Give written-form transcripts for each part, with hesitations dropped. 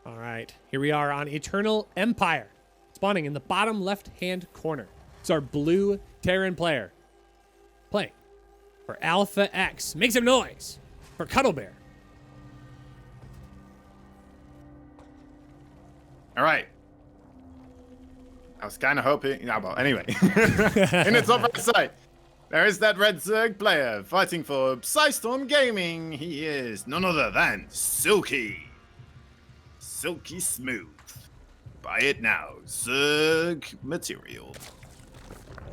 All right, here we are on Eternal Empire, spawning in the bottom left-hand corner. It's our blue Terran player playing for Alpha X. Make some noise for Cuddlebear. All right. I was kind of hoping. No, well, anyway. In its upper side, there is that red Zerg player fighting for Psystorm Gaming. He is none other than Silky. Silky Smooth. Buy it now. Zerg material.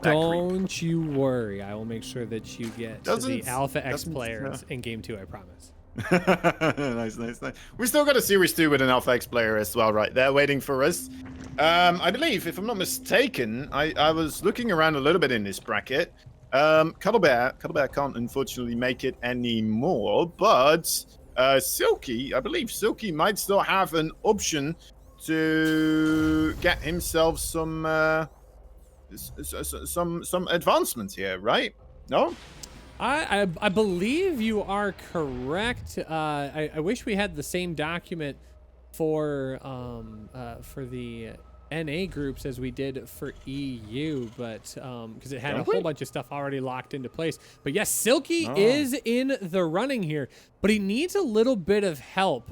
Don't you worry. I will make sure that you get the Alpha X players in Game 2, I promise. Nice. We still got a Series 2 with an Alpha X player as well right there waiting for us. I believe, if I'm not mistaken, I was looking around a little bit in this bracket. Cuddlebear can't unfortunately make it anymore, but Silky, I believe Silky might still have an option to get himself some advancements here, right? No? I believe you are correct. I wish we had the same document for the NA groups as we did for EU, but because it had a whole bunch of stuff already locked into place. But yes, Silky is in the running here, but he needs a little bit of help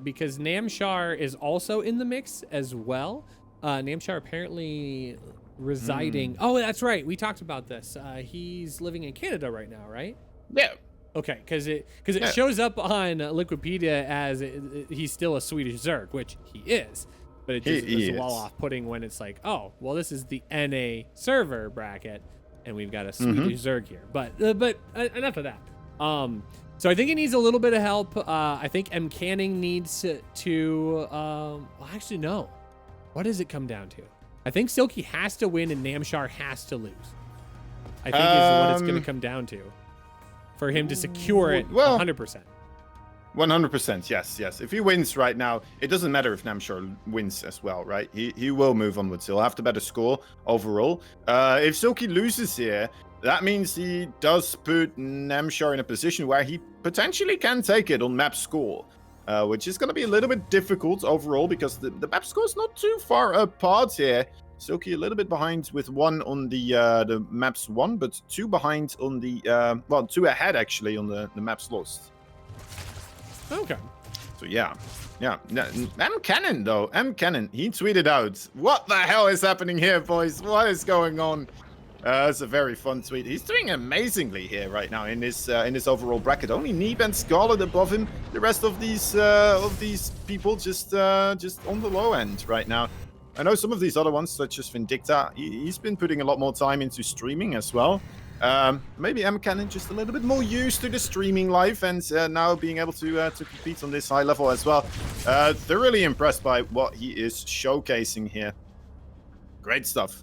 because Namshar is also in the mix as well. Namshar apparently residing. Oh, that's right. We talked about this. He's living in Canada right now, right? Yeah. Okay, because it shows up on Wikipedia as he's still a Swedish Zerg, which he is. But it just is a wall off-putting when it's like, oh, well, this is the NA server bracket, and we've got a Swedish Zerg here. But enough of that. So I think he needs a little bit of help. I think M. Canning needs to well, actually, no. What does it come down to? I think Silky has to win and Namshar has to lose. I think is what it's going to come down to for him to secure it 100%. 100%, yes. If he wins right now, it doesn't matter if Namshar wins as well, right? He will move onwards. He'll have the better score overall. If Silky loses here, that means he does put Namshar in a position where he potentially can take it on map score. Which is going to be a little bit difficult overall because the map score is not too far apart here. Silky a little bit behind with 1 on the maps 1, but 2 behind on the 2 ahead actually on the maps lost. Okay. So yeah. M. Cannon though, he tweeted out, "What the hell is happening here, boys? What is going on?" It's a very fun tweet. He's doing amazingly here right now in this overall bracket. Only Neeb and Scarlet above him. The rest of these people just on the low end right now. I know some of these other ones, such as Vindicta, he's been putting a lot more time into streaming as well. Maybe M. Cannon just a little bit more used to the streaming life and now being able to compete on this high level as well. Thoroughly impressed by what he is showcasing here. Great stuff.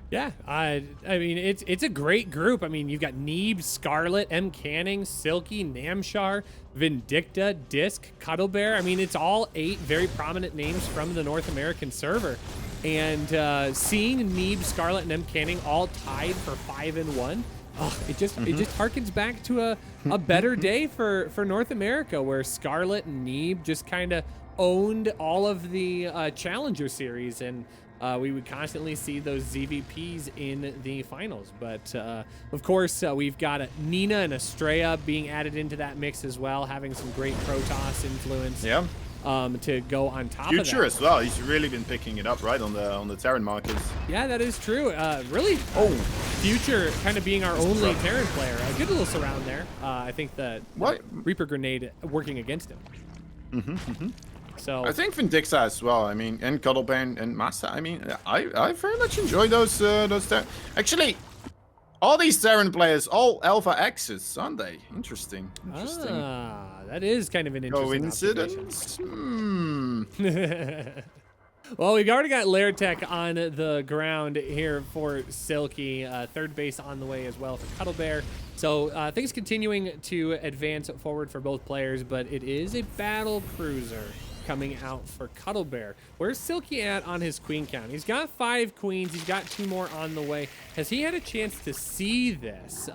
Yeah, I mean, it's a great group. I mean, you've got Neeb, Scarlet, M. Canning, Silky, Namshar, Vindicta, Disc, Cuddlebear. I mean, it's all 8 very prominent names from the North American server. And seeing Neeb, Scarlet, and M. Canning all tied for 5-1, it just harkens back to a better day for North America, where Scarlet and Neeb just kind of owned all of the Challenger series, and we would constantly see those ZVPs in the finals. But of course, we've got Nina and Estrella being added into that mix as well, having some great Protoss influence. Yeah. To go on top Future of that. as well. He's really been picking it up right on the Terran markets. Yeah, that is true. Really, Future kind of being our only Terran player. A good little surround there. I think that Reaper Grenade working against him. So I think Vindicta as well. I mean, and Cuddlebear and Massa. I mean, I very much enjoy those. Actually, all these Terran players, all Alpha X's, aren't they? Interesting. That is kind of an interesting coincidence. Well, we've already got Lair Tech on the ground here for Silky. Third base on the way as well for Cuddlebear. So things continuing to advance forward for both players, but it is a battle cruiser coming out for Cuddlebear. Where's Silky at on his queen count? He's got 5 queens. He's got 2 more on the way. Has he had a chance to see this?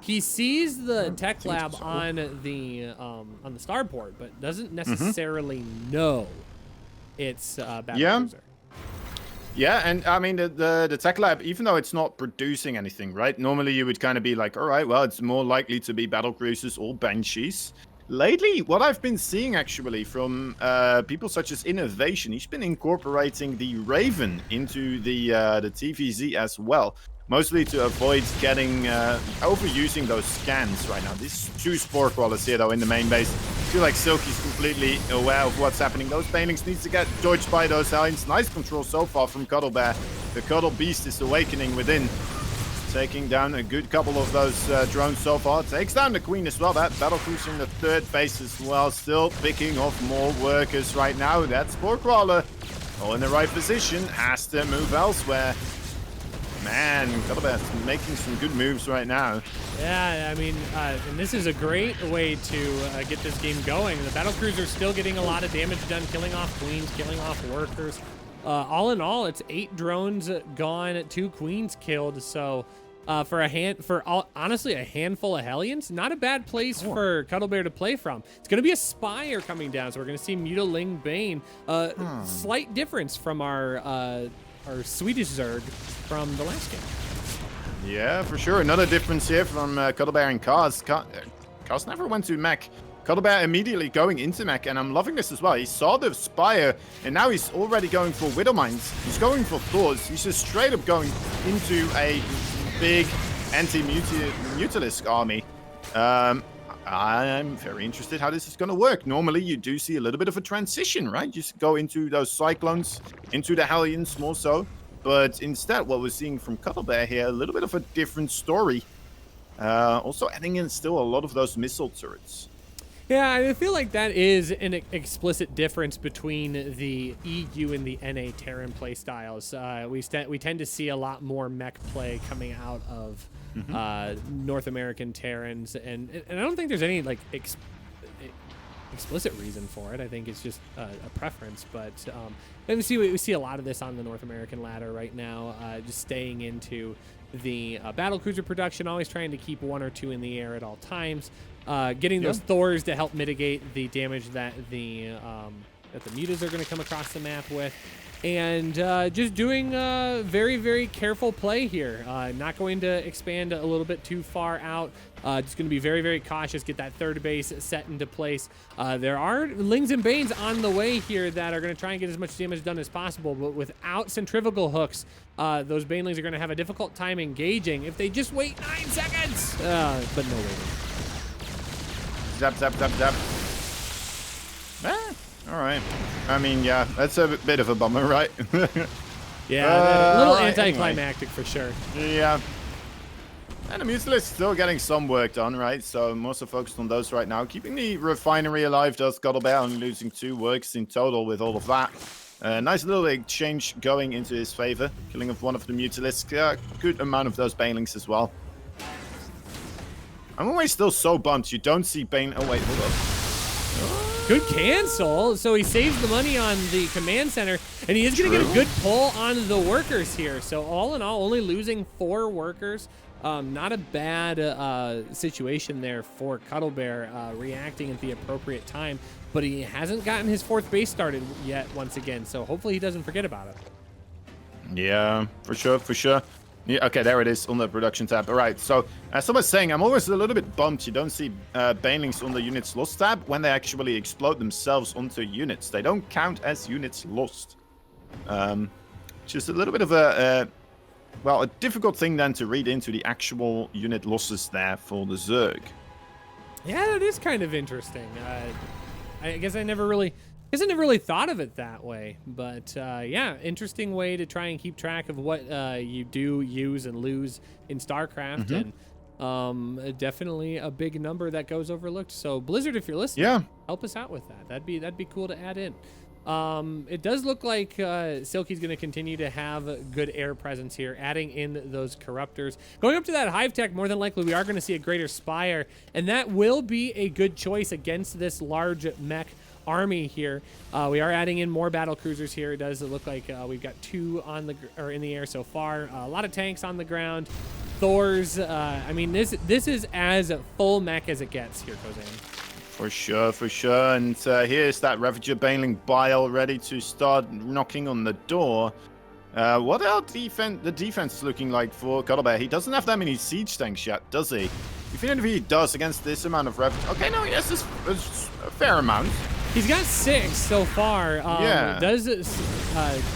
He sees the tech lab on the starport, but doesn't necessarily know it's Battlecruiser. Yeah, and I mean the tech lab, even though it's not producing anything, right? Normally you would kind of be like, all right, well, it's more likely to be battlecruisers or banshees. Lately, what I've been seeing actually from people such as Innovation, he's been incorporating the Raven into the TVZ as well. Mostly to avoid getting overusing those scans right now. These 2 spore crawlers here though in the main base. I feel like Silky's completely aware of what's happening. Those banelings needs to get dodged by those Hellions. Nice control so far from Cuddlebear. The Cuddle Beast is awakening within. Taking down a good couple of those drones so far. Takes down the Queen as well. That battlecruiser in the 3rd base as well. Still picking off more workers right now. That spore crawler all in the right position. Has to move elsewhere. Man, Cuddlebear's making some good moves right now. Yeah, I mean, and this is a great way to get this game going. The battlecruiser's still getting a lot of damage done, killing off queens, killing off workers. All in all, it's 8 drones gone, 2 queens killed. So honestly a handful of Hellions, not a bad place for Cuddlebear to play from. It's going to be a Spire coming down, so we're going to see Mutaling Bane. Slight difference from our Swedish Zerg from the last game. Yeah, for sure. Another difference here from Cuddlebear and Kaz. Kaz never went to mech. Cuddlebear immediately going into mech, and I'm loving this as well. He saw the Spire, and now he's already going for Widow Mines. He's going for Thors. He's just straight up going into a big anti-Mutalisk army. I'm very interested how this is going to work. Normally, you do see a little bit of a transition, right? You just go into those Cyclones, into the Hellions more so. But instead, what we're seeing from Cuddlebear here, a little bit of a different story. Also adding in still a lot of those missile turrets. Yeah, I feel like that is an explicit difference between the EU and the NA Terran play styles. We tend to see a lot more mech play coming out of North American Terrans, and I don't think there's any like explicit reason for it. I think it's just a preference, but and we see a lot of this on the North American ladder right now, just staying into the battlecruiser production, always trying to keep 1 or 2 in the air at all times. Getting those Thors to help mitigate the damage that the mutas are going to come across the map with, and just doing very, very careful play here. Not going to expand a little bit too far out. Just going to be very, very cautious. Get that 3rd base set into place. There are Lings and Banes on the way here that are going to try and get as much damage done as possible, but without centrifugal hooks, those Banelings are going to have a difficult time engaging if they just wait 9 seconds. But no waiting. Zap, zap, zap, zap. All right. I mean, yeah, that's a bit of a bummer, right? Yeah, a little anticlimactic for sure. Yeah. And the Mutalisk still getting some work done, right? So most are focused on those right now. Keeping the refinery alive does Cuddlebear, only losing 2 works in total with all of that. Nice little exchange going into his favor. Killing of 1 of the Mutalisk. Good amount of those Banelings as well. I'm always still so bummed you don't see Bane. Oh, wait, hold up. Good cancel. So he saves the money on the command center, and he is going to get a good pull on the workers here. So all in all, only losing 4 workers. Not a bad situation there for Cuddlebear, reacting at the appropriate time, but he hasn't gotten his 4th base started yet once again. So hopefully he doesn't forget about it. Yeah, for sure, for sure. Yeah, okay, there it is on the production tab. All right, so as I was saying, I'm always a little bit bummed you don't see Banelings on the units lost tab when they actually explode themselves onto units. They don't count as units lost. Just a little bit of a difficult thing then to read into the actual unit losses there for the Zerg. Yeah, that is kind of interesting. I guess I never really thought of it that way, but yeah, interesting way to try and keep track of what you do use and lose in StarCraft, and definitely a big number that goes overlooked. So Blizzard, if you're listening, help us out with that. That'd be cool to add in. It does look like Silky's going to continue to have good air presence here, adding in those corruptors. Going up to that hive tech, more than likely we are going to see a greater Spire, and that will be a good choice against this large mech army here. We are adding in more battle cruisers here. It does look like we've got 2 in the air so far. A lot of tanks on the ground. Thors. I mean, this is as full mech as it gets here, Kozan. For sure, for sure. And here's that Ravager Baneling Bile ready to start knocking on the door. What are the defense looking like for Cuddlebear? He doesn't have that many siege tanks yet, does he? Even if he does against this amount of Ravager... Okay, no, yes, it's a fair amount. He's got 6 so far. Yeah.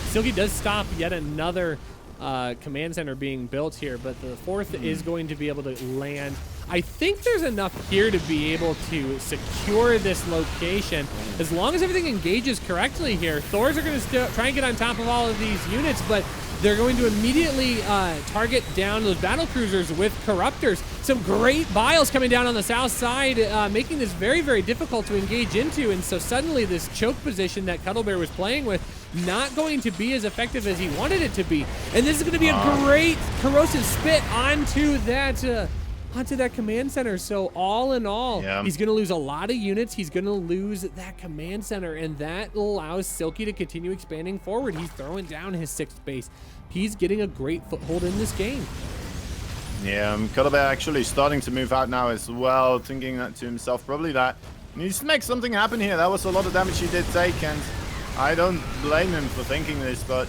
Silky does stop yet another command center being built here, but the 4th is going to be able to land. I think there's enough here to be able to secure this location. As long as everything engages correctly here, Thors are going to try and get on top of all of these units, but they're going to immediately target down those battle cruisers with Corruptors. Some great Biles coming down on the south side, making this very, very difficult to engage into. And so suddenly this choke position that Cuddlebear was playing with, not going to be as effective as he wanted it to be. And this is going to be a great corrosive spit onto that command center. So all in all, he's going to lose a lot of units. He's going to lose that command center, and that allows Silky to continue expanding forward. He's throwing down his 6th base. He's getting a great foothold in this game. Yeah, Cuddlebear actually starting to move out now as well, thinking that to himself, probably that he needs to make something happen here. That was a lot of damage he did take, and I don't blame him for thinking this, but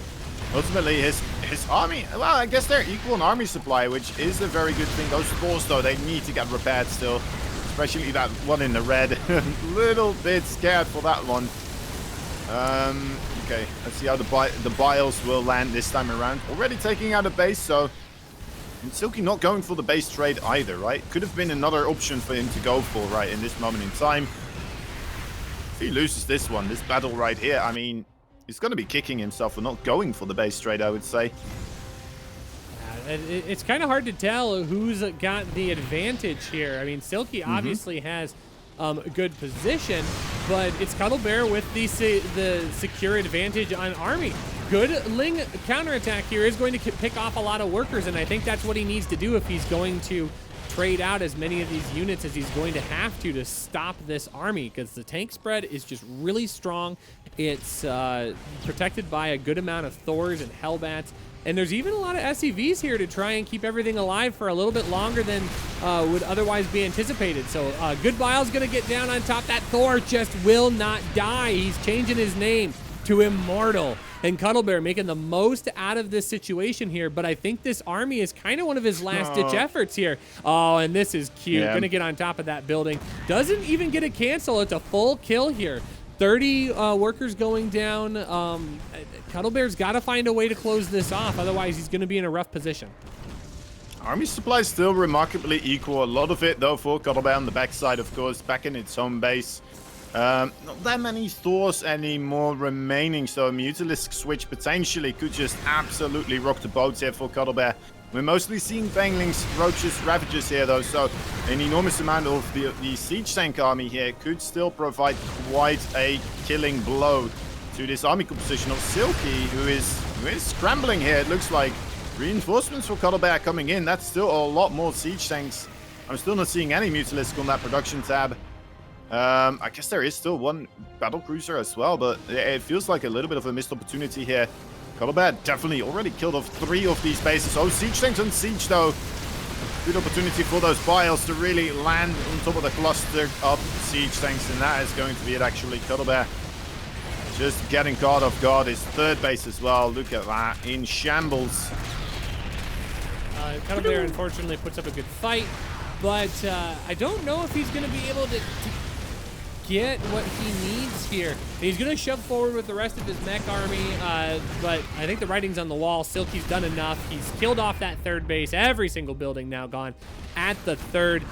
ultimately his army, well, I guess they're equal in army supply, which is a very good thing. Those Thors, though, they need to get repaired still, especially that one in the red. Little bit scared for that one. Okay, let's see how the Biles will land this time around. Already taking out a base, so... And Silky not going for the base trade either, right? Could have been another option for him to go for, right, in this moment in time. If he loses this one, this battle right here, I mean, he's going to be kicking himself for not going for the base trade, I would say. It's kind of hard to tell who's got the advantage here. I mean, Silky obviously has a good position, but it's Cuddlebear with the secure advantage on army. Good Ling counterattack here is going to pick off a lot of workers, and I think that's what he needs to do if he's going to trade out as many of these units as he's going to have to stop this army, because the tank spread is just really strong. It's protected by a good amount of Thors and Hellbats, and there's even a lot of SCVs here to try and keep everything alive for a little bit longer than would otherwise be anticipated. So Good Bile's going to get down on top. That Thor just will not die. He's changing his name to Immortal. And Cuddlebear making the most out of this situation here, but I think this army is kind of one of his last-ditch efforts here. Oh, and this is cute. Gonna get on top of that building. Doesn't even get a cancel. It's a full kill here. 30 workers going down. Cuddlebear's got to find a way to close this off, otherwise he's gonna be in a rough position. Army supply is still remarkably equal. A lot of it, though, for Cuddlebear on the backside, of course, back in its home base. Not that many Thors anymore remaining, so a Mutalisk switch potentially could just absolutely rock the boat here for Cuddlebear. We're mostly seeing Banelings, Roaches, Ravagers here, though, so an enormous amount of the Siege Tank army here could still provide quite a killing blow to this army composition of Silky, who is scrambling here. It looks like reinforcements for Cuddlebear coming in. That's still a lot more Siege Tanks. I'm still not seeing any Mutalisk on that production tab. I guess there is still one battle cruiser as well, but it feels like a little bit of a missed opportunity here. Cuddlebear definitely already killed off 3 of these bases. Oh, Siege Tanks on Siege, though. Good opportunity for those Biles to really land on top of the cluster of Siege Tanks, and that is going to be it, actually. Cuddlebear just getting caught off guard. His 3rd base as well. Look at that. In shambles. Cuddlebear, unfortunately, puts up a good fight, but I don't know if he's going to be able to get what he needs here. He's going to shove forward with the rest of his mech army, but I think the writing's on the wall. Silky's done enough. He's killed off that 3rd base. Every single building now gone at the 3rd.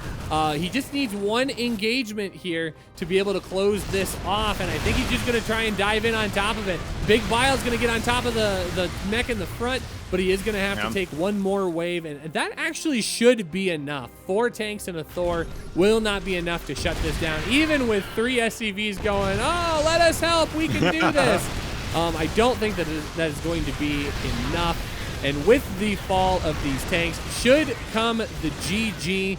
He just needs one engagement here to be able to close this off, and I think he's just going to try and dive in on top of it. Big Bile's going to get on top of the mech in the front, but he is going to have to take one more wave, and that actually should be enough. 4 tanks and a Thor will not be enough to shut this down, even with 3 SCVs going, oh, let us help, we can do this. I don't think that is going to be enough, and with the fall of these tanks should come the GG.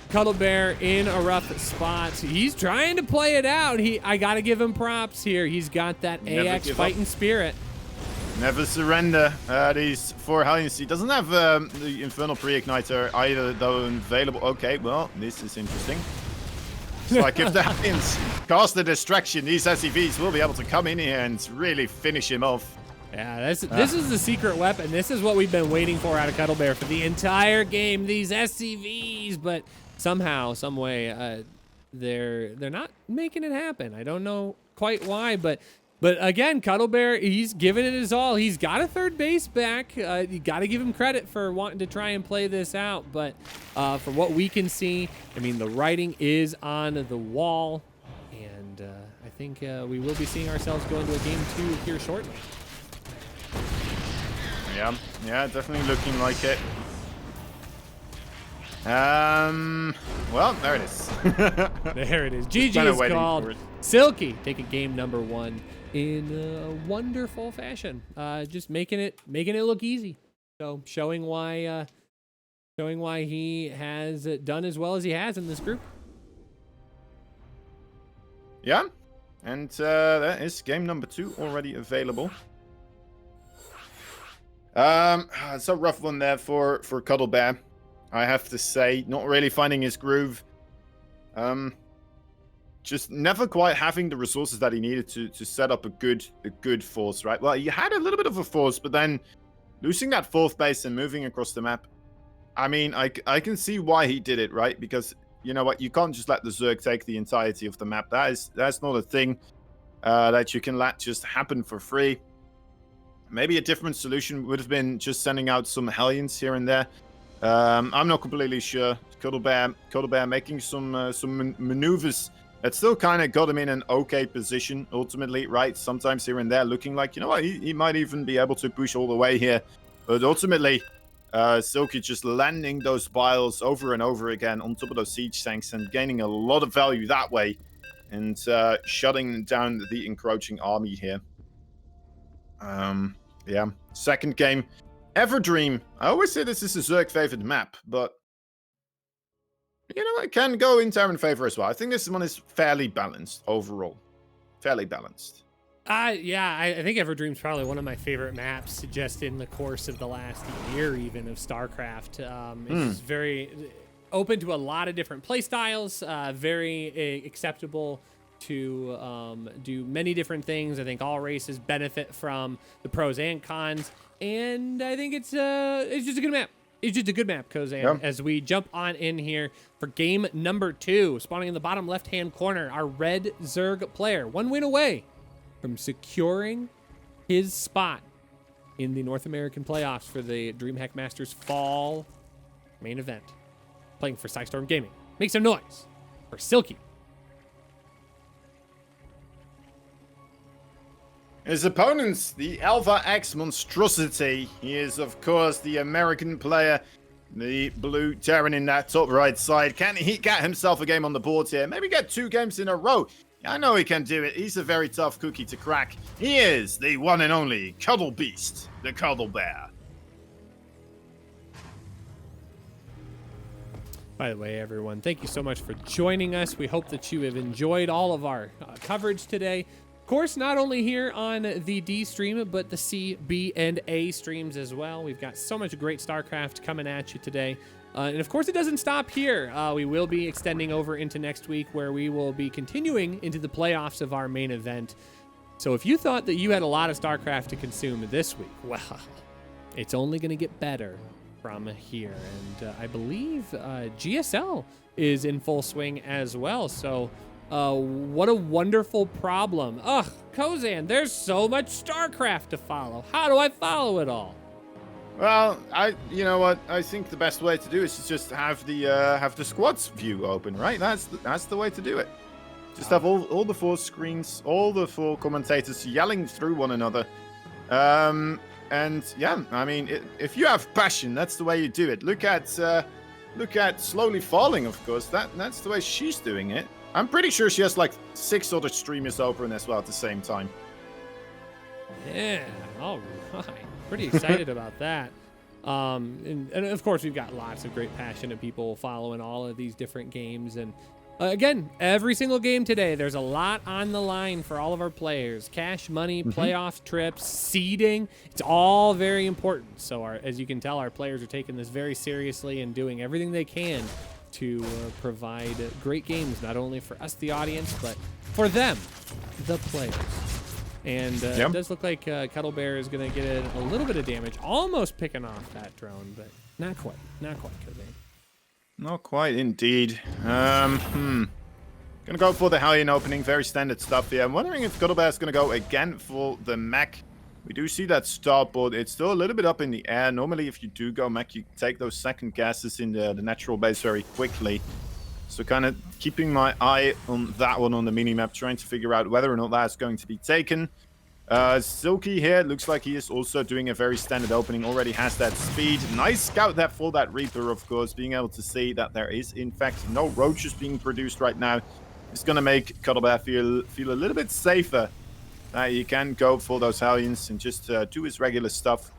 Cuddlebear in a rough spot. He's trying to play it out. I got to give him props here. He's got that AX fighting spirit. Never surrender. These 4 Hellions. He doesn't have the Infernal Pre-Igniter either, though, available. Okay, well, this is interesting. It's like if the Hellions cast the distraction, these SCVs will be able to come in here and really finish him off. Yeah, this is the secret weapon. This is what we've been waiting for out of Cuddlebear for the entire game. These SCVs, but somehow, some way, they're not making it happen. I don't know quite why, but again, Cuddlebear, he's giving it his all. He's got a third base back. You got to give him credit for wanting to try and play this out. But from what we can see, I mean, the writing is on the wall, and I think we will be seeing ourselves go into a game 2 here shortly. Yeah, definitely looking like it. Well, there it is. There it is. GG is called. Silky taking game number 1 in a wonderful fashion. Just making it look easy. So showing why he has done as well as he has in this group. Yeah, and that is game number 2 already available. It's a rough one there for Cuddlebear, I have to say. Not really finding his groove. Just never quite having the resources that he needed to set up a good force, right? Well, he had a little bit of a force, but then losing that 4th base and moving across the map. I mean, I can see why he did it, right? Because you know what, you can't just let the Zerg take the entirety of the map. That's not a thing that you can let just happen for free. Maybe a different solution would have been just sending out some Hellions here and there. I'm not completely sure. Cuddlebear making some maneuvers that still kind of got him in an okay position ultimately, right? Sometimes here and there looking like, you know what, he might even be able to push all the way here. But ultimately, Silky just landing those biles over and over again on top of those siege tanks and gaining a lot of value that way. And shutting down the encroaching army here. Yeah, second game. Everdream. I always say this is a Zerg favored map, but you know, it can go in Terran favor as well. I think this one is fairly balanced overall. Fairly balanced. Yeah, I think Everdream's probably one of my favorite maps just in the course of the last year even of StarCraft. It's very open to a lot of different play styles, very acceptable to do many different things. I think all races benefit from the pros and cons, and I think it's just a good map. It's just a good map, Kozan. Yeah. As we jump on in here for game number 2, spawning in the bottom left-hand corner, our red Zerg player, 1 win away from securing his spot in the North American playoffs for the DreamHack Masters fall main event. Playing for Psystorm Gaming. Make some noise for Silky. His opponents, the Alpha X monstrosity. He is, of course, the American player, the blue Terran in that top right side. Can he get himself a game on the board here? Maybe get 2 games in a row. I know he can do it. He's a very tough cookie to crack. He is the one and only Cuddle Beast, the Cuddlebear. By the way, everyone, thank you so much for joining us. We hope that you have enjoyed all of our coverage today. Of course, not only here on the D stream, but the C, B, and A streams as well. We've got so much great StarCraft coming at you today. And of course, it doesn't stop here. We will be extending over into next week where we will be continuing into the playoffs of our main event. So if you thought that you had a lot of StarCraft to consume this week, well, it's only going to get better from here. And I believe GSL is in full swing as well. So what a wonderful problem. Ugh, Kozan, there's so much StarCraft to follow. How do I follow it all? Well, you know what? I think the best way to do it is to just have the squads view open, right? That's the way to do it. Just have all the 4 screens, all the 4 commentators yelling through one another. And yeah, I mean, if you have passion, that's the way you do it. Look at Slowly Falling, of course. That's the way she's doing it. I'm pretty sure she has like 6 other streamers open as well at the same time. Yeah, all right. Pretty excited about that. And of course, we've got lots of great passionate people following all of these different games. And Again, every single game today, there's a lot on the line for all of our players. Cash, money, playoff trips, seeding. It's all very important. So as you can tell, our players are taking this very seriously and doing everything they can to provide great games, not only for us, the audience, but for them, the players. And it does look like Cuddlebear is going to get a little bit of damage, almost picking off that drone, but not quite, Cuddlebear. Not quite, indeed. Gonna go for the Hellion opening. Very standard stuff here. I'm wondering if Cuddlebear's gonna go again for the mech. We do see that starboard. It's still a little bit up in the air. Normally, if you do go mech, you take those second gases in the natural base very quickly. So kind of keeping my eye on that one on the mini-map, trying to figure out whether or not that's going to be taken. Silky here, looks like he is also doing a very standard opening, already has that speed. Nice scout there for that Reaper, of course, being able to see that there is, in fact, no roaches being produced right now. It's going to make Cuddlebear feel a little bit safer. He can go for those Hellions and just do his regular stuff.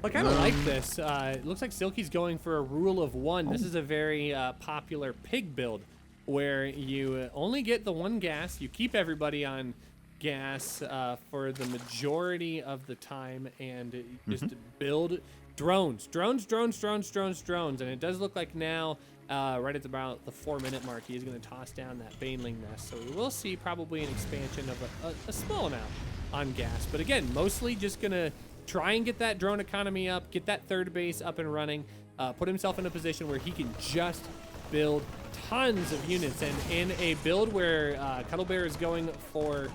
I kind of like this. It looks like Silky's going for a rule of one. This is a very popular pig build where you only get the one gas, you keep everybody on gas for the majority of the time, and just build drones. And it does look like now, right at about the 4-minute mark, he is going to toss down that Baneling nest. So we will see probably an expansion of a small amount on gas. But again, mostly just going to try and get that drone economy up, get that third base up and running, put himself in a position where he can just build tons of units. And in a build where Cuddlebear is going for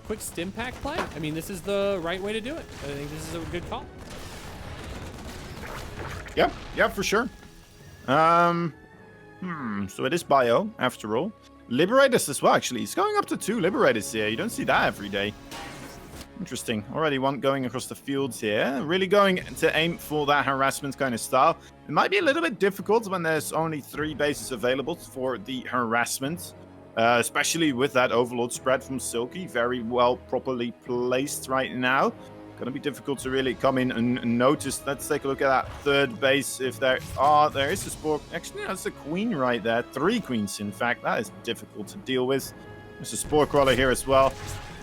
quick stim pack play, I mean, this is the right way to do it. I think this is a good call. Yeah, for sure. So it is bio, after all. Liberators as well, actually. He's going up to 2 Liberators here. You don't see that every day. Interesting. Already one going across the fields here. Really going to aim for that harassment kind of style. It might be a little bit difficult when there's only 3 bases available for the harassment. Especially with that Overlord spread from Silky. Very well properly placed right now. Gonna be difficult to really come in and notice. Let's take a look at that third base. If there is a spore. Actually, that's a queen right there. 3 queens, in fact. That is difficult to deal with. There's a spore crawler here as well.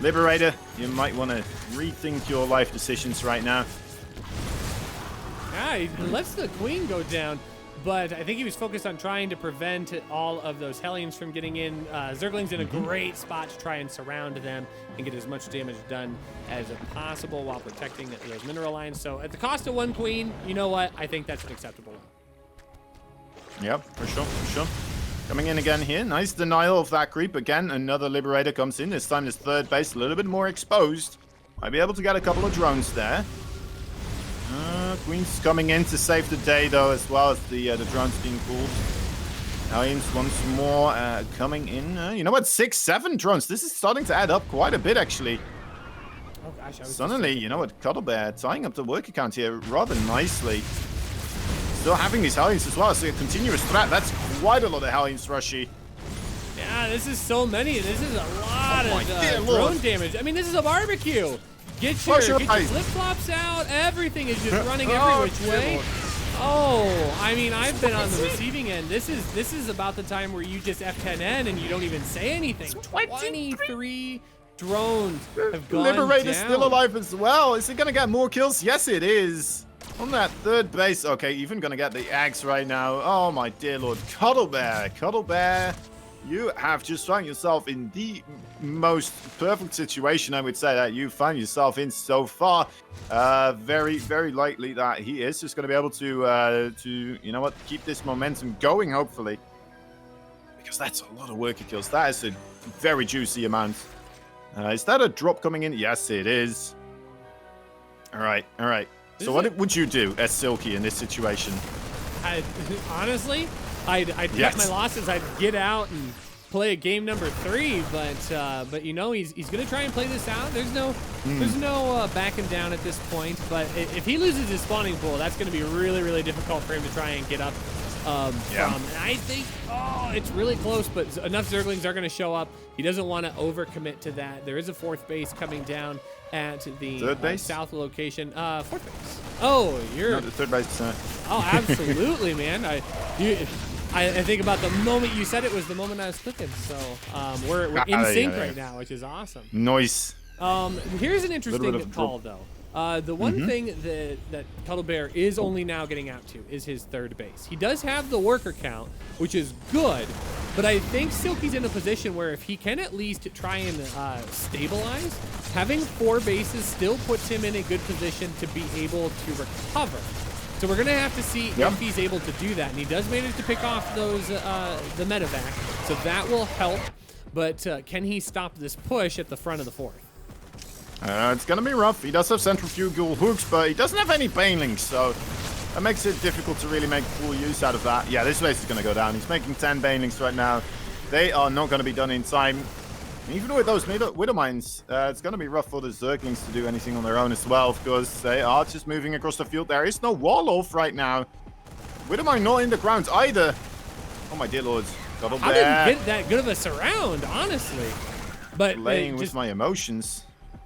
Liberator, you might want to rethink your life decisions right now. Yeah, he lets the queen go down, but I think he was focused on trying to prevent all of those Hellions from getting in. Zergling's in a great spot to try and surround them and get as much damage done as possible while protecting those mineral lines. So at the cost of 1 queen, you know what? I think that's an acceptable one. Yep, for sure. Coming in again here. Nice denial of that creep. Again, another Liberator comes in. This time this third base a little bit more exposed. Might be able to get a couple of drones there. Queen's coming in to save the day, though, as well as the drones being pulled. Hellions once more coming in. You know what? 6, 7 drones. This is starting to add up quite a bit, actually. Oh, gosh. Suddenly, you know what? Cuddlebear tying up the worker count here rather nicely. Still having these Hellions as well, so a continuous threat. That's quite a lot of Hellions, Rushy. Yeah, this is so many. This is a lot of drone damage. I mean, this is a barbecue. Get your flip-flops out. Everything is just running every which way. Oh, I mean, I've been on the receiving end. This is about the time where you just F10N and you don't even say anything. 23 drones have gone Liberator's down. still alive as well. Is it going to get more kills? Yes, it is. On that third base. Okay, even going to get the axe right now. Oh, my dear Lord. Cuddlebear, you have just found yourself in the most perfect situation, I would say, that you found yourself in so far. Very, very likely that he is just going to be able to, you know what, keep this momentum going, hopefully. Because that's a lot of worker kills. That is a very juicy amount. Is that a drop coming in? Yes, it is. All right. So what would you do as Silky in this situation? Honestly, I'd cut my losses. I'd get out and play a game number 3. But you know, he's gonna try and play this out. There's no backing down at this point. But if he loses his spawning pool, that's gonna be really, really difficult for him to try and get up from. And I think it's really close, but enough Zerglings are gonna show up. He doesn't want to overcommit to that. There is a 4th base coming down at the third base? south location. 4th base. Oh, you're no, the third base. Oh, absolutely, man. I I think about the moment you said it was the moment I was clicking. So we're in sync right now, which is awesome. Nice. Here's an interesting call, though. The one thing that Cuddlebear is only now getting out to is his third base. He does have the worker count, which is good, but I think Silky's in a position where if he can at least try and stabilize, having 4 bases still puts him in a good position to be able to recover. So we're going to have to see if he's able to do that, and he does manage to pick off those the medevac, so that will help, but can he stop this push at the front of the 4th? It's gonna be rough. He does have centrifugal hooks, but he doesn't have any banelings, so that makes it difficult to really make full use out of that. Yeah, this base is gonna go down. He's making 10 banelings right now. They are not gonna be done in time. And even with those Widow Mines, it's gonna be rough for the Zerglings to do anything on their own as well, because they are just moving across the field. There is no wall off right now. Widow Mine not in the ground either. Oh my dear lords. I didn't get that good of a surround, honestly. But playing with my emotions.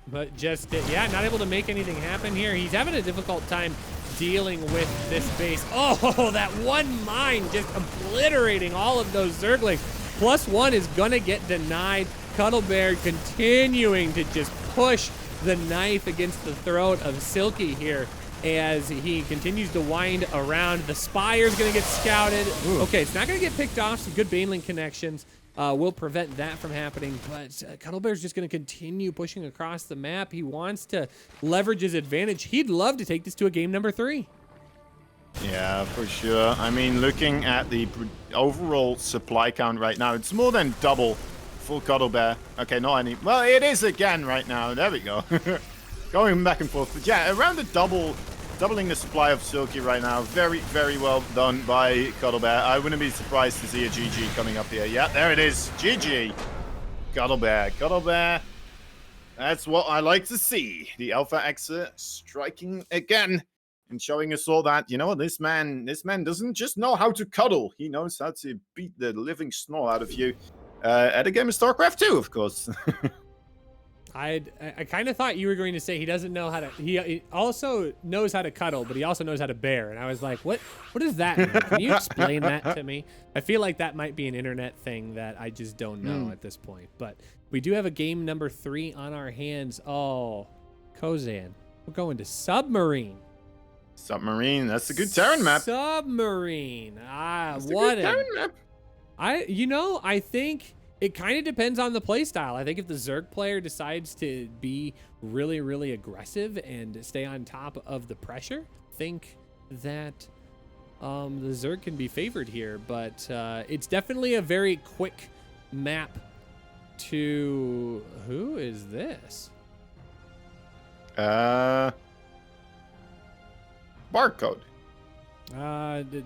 But just, yeah, not able to make anything happen here. He's having a difficult time dealing with this base. Oh, that one mine just obliterating all of those Zerglings. +1 is going to get denied. Cuddlebear continuing to just push the knife against the throat of Silky here as he continues to wind around. The Spire's going to get scouted. Ooh. Okay, it's not going to get picked off. Some good baneling connections. Will prevent that from happening, but Cuddlebear's just going to continue pushing across the map. He wants to leverage his advantage. He'd love to take this to a game number 3. Yeah, for sure. I mean, looking at the overall supply count right now, it's more than double for Cuddlebear. Okay, not any. Well, it is again right now. There we go. Going back and forth. But yeah, around the doubling the supply of Silky right now. Very, very well done by Cuddlebear. I wouldn't be surprised to see a GG coming up here. Yeah, there it is. GG. Cuddlebear. That's what I like to see. The Alpha Xer striking again and showing us all that, you know, this man doesn't just know how to cuddle. He knows how to beat the living snot out of you. At a game of StarCraft 2, of course. I kind of thought you were going to say he doesn't know how to. He also knows how to cuddle, but he also knows how to bear. And I was like, what does that mean? Can you explain that to me? I feel like that might be an internet thing that I just don't know at this point. But we do have a game number 3 on our hands. Oh, Kozan, we're going to Submarine. Submarine, that's a good Terran map. Submarine. That's what a good Terran map. I think it kind of depends on the play style. I think if the Zerg player decides to be really, really aggressive and stay on top of the pressure, I think that the Zerg can be favored here. But it's definitely a very quick map to... Who is this? Barcode.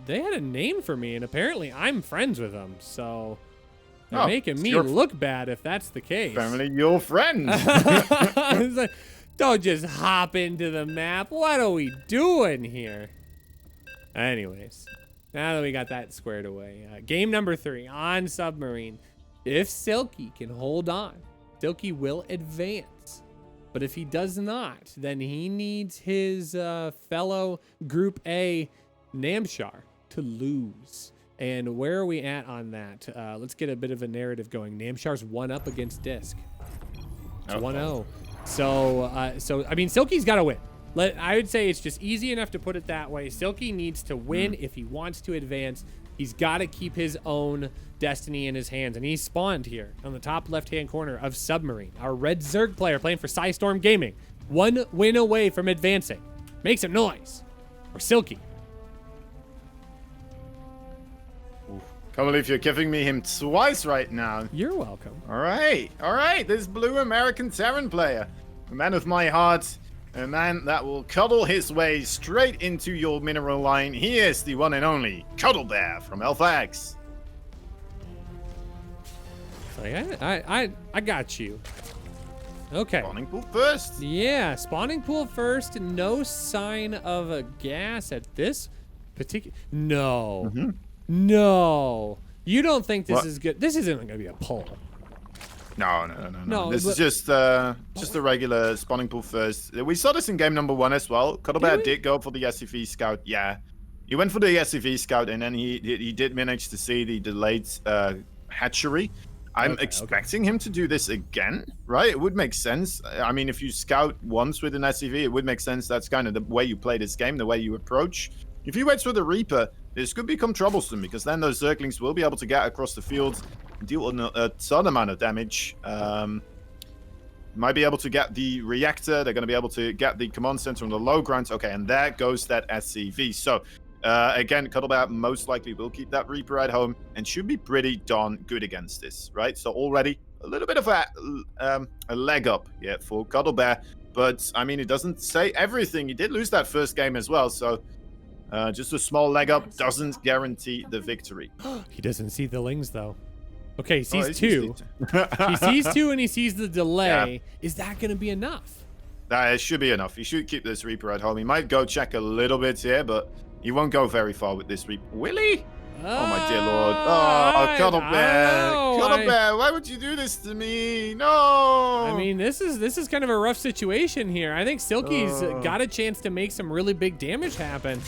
They had a name for me, and apparently I'm friends with them, so they're making me look bad if that's the case. Apparently your friend. It's like, don't just hop into the map. What are we doing here? Anyways, now that we got that squared away, game number 3 on Submarine. If Silky can hold on, Silky will advance. But if he does not, then he needs his fellow Group A Namshar to lose. And where are we at on that? Let's get a bit of a narrative going. Namshar's 1-up against Disc. It's 1-0. So I mean, Silky's got to win. I would say it's just easy enough to put it that way. Silky needs to win if he wants to advance. He's got to keep his own destiny in his hands. And he's spawned here on the top left-hand corner of Submarine. Our red Zerg player playing for Psystorm Gaming. 1 win away from advancing. Make some noise. Or Silky. Can't believe you're giving me him twice right now. You're welcome. All right. This blue American Terran player. A man of my heart. A man that will cuddle his way straight into your mineral line. He is the one and only Cuddlebear from Alpha X. I got you. Okay. Spawning pool first. Yeah, spawning pool first. No sign of a gas at this particular... No. No. You don't think this is good? This isn't going to be a pull. No. This is just a regular spawning pool first. We saw this in game number 1 as well. Cuddlebear did go for the SCV scout. Yeah. He went for the SCV scout, and then he did manage to see the delayed hatchery. I'm expecting him to do this again, right? It would make sense. I mean, if you scout once with an SCV, it would make sense. That's kind of the way you play this game, the way you approach. If he waits for the Reaper, this could become troublesome, because then those Zerglings will be able to get across the field and deal a ton amount of damage. Might be able to get the reactor. They're going to be able to get the command center on the low ground. Okay, and there goes that SCV. So, again, Cuddlebear most likely will keep that Reaper at home and should be pretty darn good against this, right? So already a little bit of a leg up here for Cuddlebear. But, I mean, it doesn't say everything. He did lose that first game as well, so... just a small leg up doesn't guarantee the victory. He doesn't see the lings, though. Okay, he sees two. He sees two and he sees the delay. Yeah. Is that going to be enough? It should be enough. He should keep this Reaper at home. He might go check a little bit here, but he won't go very far with this Reaper. Will he? Oh, my dear Lord. Oh, Cuddlebear. Cuddlebear, why would you do this to me? No. I mean, this is kind of a rough situation here. I think Silky's got a chance to make some really big damage happen.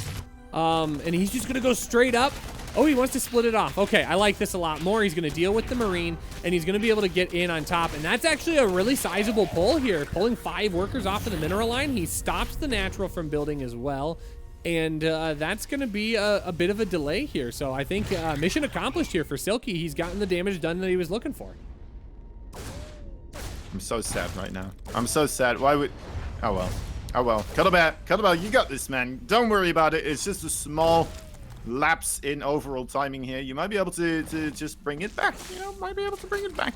And he's just going to go straight up. Oh, he wants to split it off. Okay, I like this a lot more. He's going to deal with the Marine, and he's going to be able to get in on top. And that's actually a really sizable pull here, pulling 5 workers off of the mineral line. He stops the natural from building as well. And that's going to be a bit of a delay here. So I think mission accomplished here for Silky. He's gotten the damage done that he was looking for. I'm so sad right now. I'm so sad. Why would... Oh, well. Oh, well. Cuddlebear, you got this, man. Don't worry about it. It's just a small lapse in overall timing here. You might be able to just bring it back. You know, might be able to bring it back.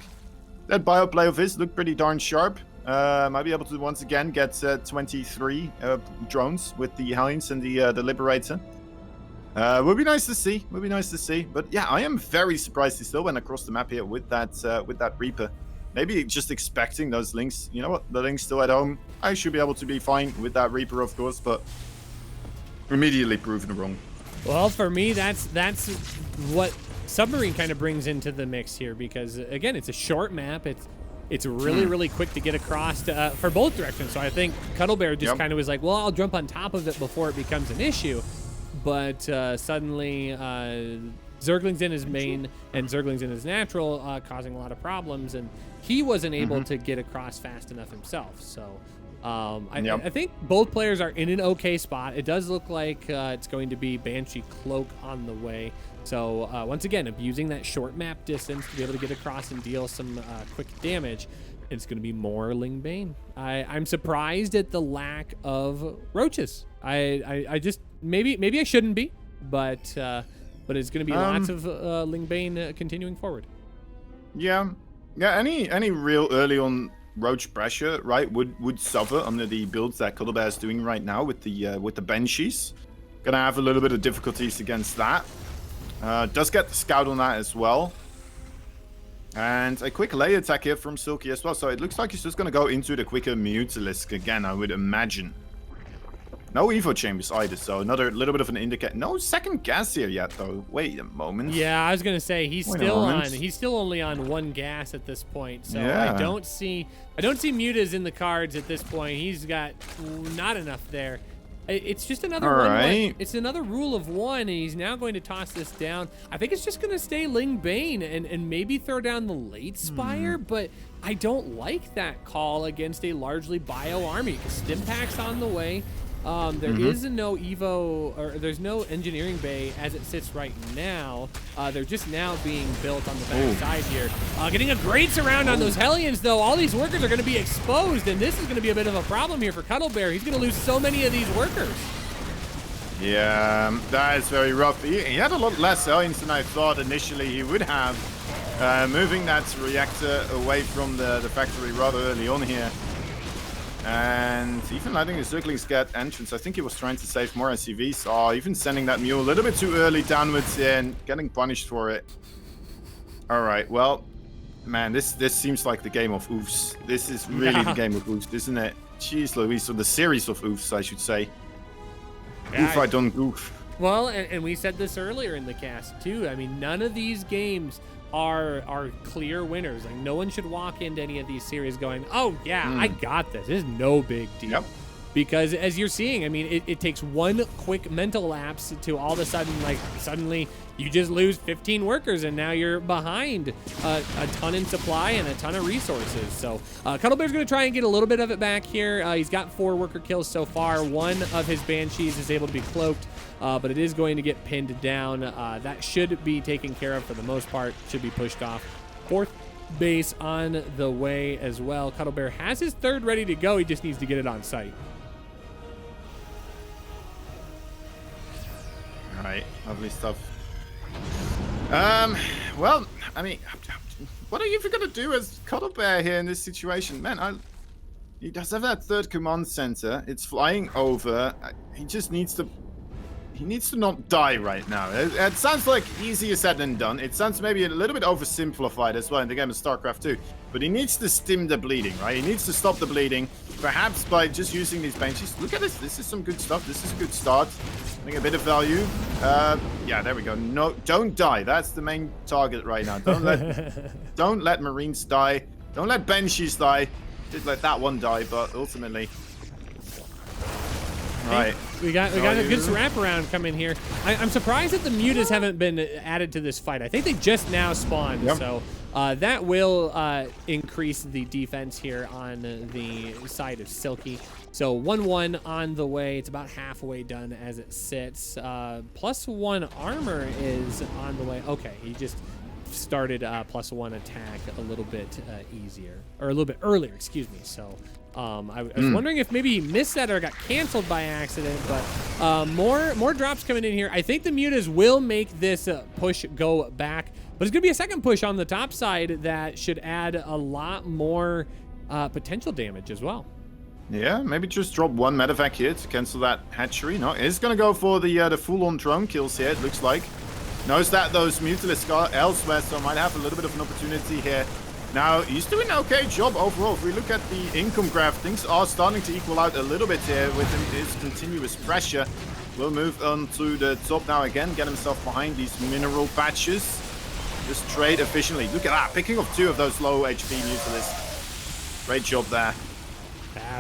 That bioplay of his looked pretty darn sharp. Might be able to once again get 23 drones with the Hellions and the Liberator. Would be nice to see. Would be nice to see. But yeah, I am very surprised he still went across the map here with that Reaper. Maybe just expecting those links. You know what? The link's still at home. I should be able to be fine with that Reaper, of course, but immediately proven wrong. Well, for me, that's what Submarine kind of brings into the mix here, because again, it's a short map. It's really quick to get across for both directions. So I think Cuddlebear just kind of was like, well, I'll jump on top of it before it becomes an issue. But suddenly, Zerglings in his main and Zerglings in his natural, causing a lot of problems, and he wasn't able to get across fast enough himself. So I think both players are in an okay spot. It does look like it's going to be Banshee Cloak on the way. So once again, abusing that short map distance to be able to get across and deal some quick damage. It's going to be more Ling Bane. I'm surprised at the lack of roaches. I just maybe I shouldn't be, but it's going to be lots of Ling Bane continuing forward. Yeah. Any real early on roach pressure, right, would suffer under the builds that Cuddlebear is doing right now with the Banshees. Gonna have a little bit of difficulties against that. Does get the scout on that as well. And a quick lay attack here from Silky as well. So it looks like he's just going to go into the quicker Mutalisk again, I would imagine. No Evo chambers either, so another little bit of an indicator. No second gas here yet, though. Wait a moment. Yeah, I was going to say, he's still only on 1 gas at this point. So yeah. I don't see mutas in the cards at this point. He's got not enough there. It's just another one. It's another rule of 1, and he's now going to toss this down. I think it's just going to stay Ling Bane and maybe throw down the late Spire, but I don't like that call against a largely bio army because Stimpak's on the way. There is no Evo, or there's no engineering bay as it sits right now. They're just now being built on the back side here. Getting a great surround on those Hellions, though. All these workers are going to be exposed, and this is going to be a bit of a problem here for Cuddlebear. He's going to lose so many of these workers. Yeah, that is very rough. He had a lot less Hellions than I thought initially he would have. Moving that reactor away from the factory rather early on here. And even letting the Zerglings get entrance. I think he was trying to save more SCVs. Oh, even sending that mule a little bit too early downwards and getting punished for it. All right, well, man, this seems like the game of oofs. This is really the game of oofs, isn't it? Jeez Louise, or the series of oofs, I should say. Yeah, oof, I don't goof. Well, and we said this earlier in the cast, too. I mean, none of these games are clear winners. Like, no one should walk into any of these series going, oh yeah, I got this. This is no big deal. because as you're seeing, I mean, it takes one quick mental lapse to all of a sudden, like, suddenly you just lose 15 workers and now you're behind a ton in supply and a ton of resources. So Cuddlebear's going to try and get a little bit of it back here. He's got 4 worker kills so far. One of his Banshees is able to be cloaked, but it is going to get pinned down. That should be taken care of for the most part, should be pushed off. 4th base on the way as well. Cuddlebear has his 3rd ready to go. He just needs to get it on site. All right, lovely stuff. Well, I mean, what are you going to do as Cuddlebear here in this situation? Man, he does have that 3rd command center. It's flying over. He just needs to... He needs to not die right now. It sounds like easier said than done. It sounds maybe a little bit oversimplified as well in the game of StarCraft 2. But he needs to stim the bleeding, right? He needs to stop the bleeding, perhaps by just using these Banshees. Look at this. This is some good stuff. This is a good start. Getting a bit of value. Yeah, there we go. No, don't die. That's the main target right now. Don't let Marines die. Don't let Banshees die. Did let that one die, but ultimately... Right. We got a good wraparound coming here. I'm surprised that the mutas haven't been added to this fight. I think they just now spawned, so that will increase the defense here on the side of Silky. So 1-1 on the way. It's about halfway done as it sits. +1 armor is on the way. Okay, he just started +1 attack a little bit easier, or a little bit earlier, excuse me. So I was wondering if maybe he missed that or got canceled by accident, but more drops coming in here. I think the mutas will make this push go back, but it's gonna be a second push on the top side that should add a lot more potential damage as well. Yeah, maybe just drop 1 medevac here to cancel that hatchery. No, it's gonna go for the full-on drone kills here, it looks like. Knows that those Mutalisks are elsewhere, so might have a little bit of an opportunity here. Now, he's doing an okay job overall. If we look at the income graph, things are starting to equal out a little bit here with his continuous pressure. We'll move on to the top now again, get himself behind these mineral patches. Just trade efficiently. Look at that, picking up 2 of those low HP Mutalisks. Great job there.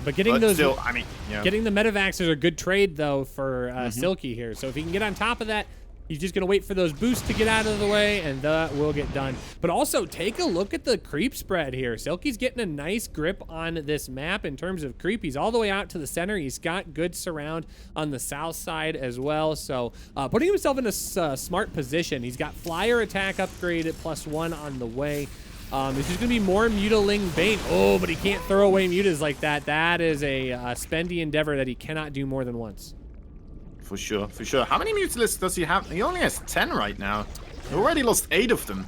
But getting those, still, I mean, yeah. Getting the medevacs is a good trade though for Silky here. So if he can get on top of that, he's just gonna wait for those boosts to get out of the way, and that will get done. But also take a look at the creep spread here. Silky's getting a nice grip on this map in terms of creep. He's all the way out to the center. He's got good surround on the south side as well. So putting himself in a smart position. He's got flyer attack upgrade at +1 on the way. There's just gonna be more Mutaling Bane. Oh, but he can't throw away mutas like that. That is a spendy endeavor that he cannot do more than once. For sure, for sure. How many Mutalisks does he have? He only has 10 right now. He already lost 8 of them.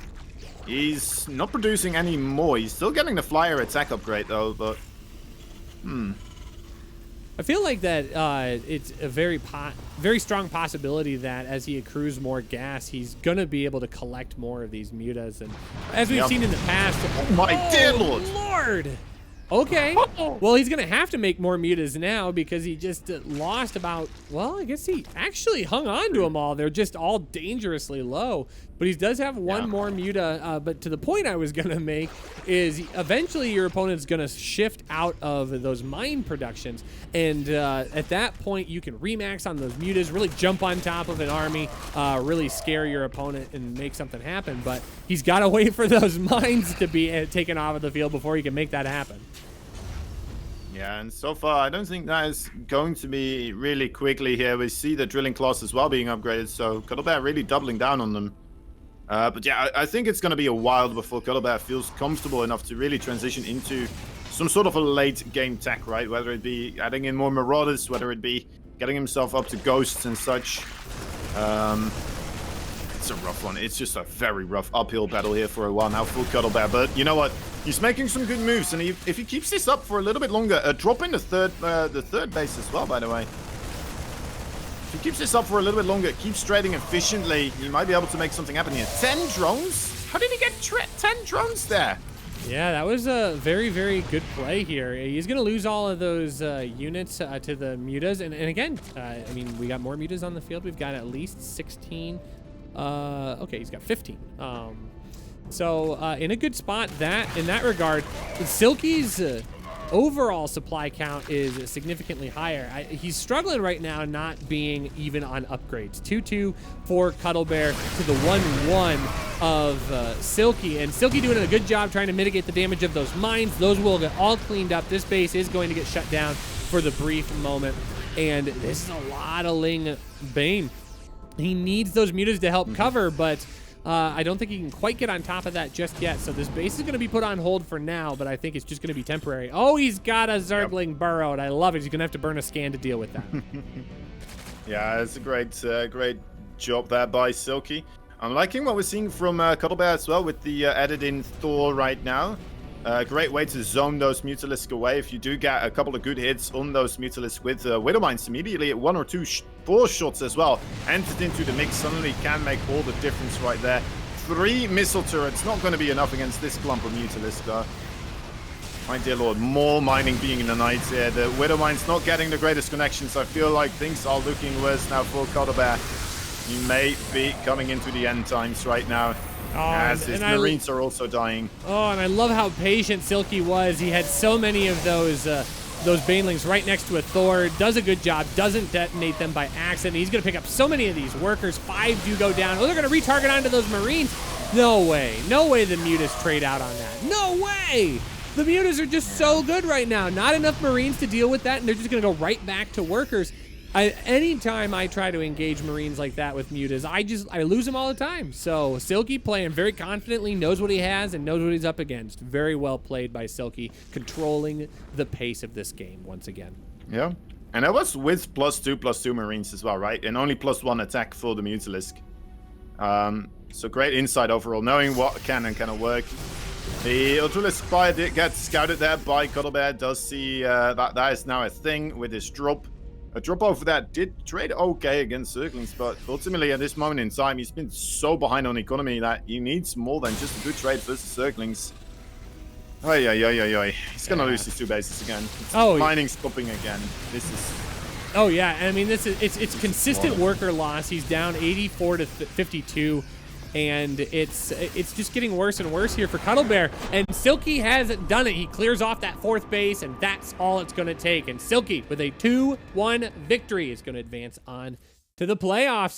He's not producing any more. He's still getting the flyer attack upgrade though, but... I feel like that it's a very strong possibility that as he accrues more gas, he's gonna be able to collect more of these mutas. And as we've seen in the past, oh my dear Lord! Okay, well, he's gonna have to make more mutas now because he just lost about, well, I guess he actually hung on to them all. They're just all dangerously low, but he does have 1 more muta. But to the point I was gonna make is eventually your opponent's gonna shift out of those mine productions, and at that point you can remax on those mutas, really jump on top of an army, really scare your opponent and make something happen. But he's gotta wait for those mines to be taken off of the field before he can make that happen. Yeah, and so far, I don't think that is going to be really quickly here. We see the drilling class as well being upgraded, so Cuddlebear really doubling down on them. But yeah, I think it's going to be a while before Cuddlebear feels comfortable enough to really transition into some sort of a late game tech, right? Whether it be adding in more Marauders, whether it be getting himself up to Ghosts and such. It's a rough one. It's just a very rough uphill battle here for a while now for Cuddlebear. But you know what? He's making some good moves, and if he keeps this up for a little bit longer, dropping the third base as well, by the way. If he keeps this up for a little bit longer, keeps trading efficiently, he might be able to make something happen here. 10 drones? How did he get 10 drones there? Yeah, that was a very, very good play here. He's going to lose all of those units to the mutas. And again, I mean, we got more mutas on the field. We've got at least 16. Okay, he's got 15. So in a good spot in that regard. Silky's overall supply count is significantly higher. He's struggling right now not being even on upgrades. 2-2 for Cuddlebear to the 1-1 of Silky, and Silky doing a good job trying to mitigate the damage of those mines. Those will get all cleaned up. This base is going to get shut down for the brief moment, and this is a lot of Ling Bane. He needs those mutas to help cover, but I don't think he can quite get on top of that just yet. So this base is going to be put on hold for now, but I think it's just going to be temporary. Oh, he's got a Zergling burrowed. I love it. He's going to have to burn a scan to deal with that. Yeah, it's a great job there by Silky. I'm liking what we're seeing from Cuddlebear as well with the added in Thor right now. Great way to zone those Mutalisks away. If you do get a couple of good hits on those Mutalisks with Widow Mines immediately at 1 or 2 4 shots as well, entered into the mix, suddenly can make all the difference right there. 3 missile turrets, not going to be enough against this clump of Mutalisk. My dear lord, more mining being in the night here. The Widow Mine's not getting the greatest connections. I feel like things are looking worse now for Cuddlebear. He may be coming into the end times right now. As his Marines are also dying. Oh, and I love how patient Silky was. He had so many of those Banelings right next to a Thor. Does a good job. Doesn't detonate them by accident. He's going to pick up so many of these workers. 5 do go down. Oh, they're going to retarget onto those Marines. No way. No way the Mutas trade out on that. No way. The Mutas are just so good right now. Not enough Marines to deal with that, and they're just going to go right back to workers. Anytime I try to engage Marines like that with Mutas, I lose them all the time. So Silky playing very confidently, knows what he has and knows what he's up against. Very well played by Silky, controlling the pace of this game once again. Yeah, and that was with +2/+2 Marines as well, right? And only +1 attack for the Mutalisk. So great insight overall, knowing what can and cannot work. The Ultralisk Spire did get scouted there by Cuddlebear. Does see that is now a thing with his drop. A drop over that did trade okay against Zerglings, but ultimately at this moment in time, he's been so behind on economy that he needs more than just a good trade versus Zerglings. He's gonna lose these 2 bases again. Mining stopping again. This is. Oh yeah, I mean it's consistent worker loss. He's down 84 to 52. And it's just getting worse and worse here for Cuddlebear. And Silky has done it. He clears off that 4th base, and that's all it's going to take. And Silky, with a 2-1 victory, is going to advance on to the playoffs.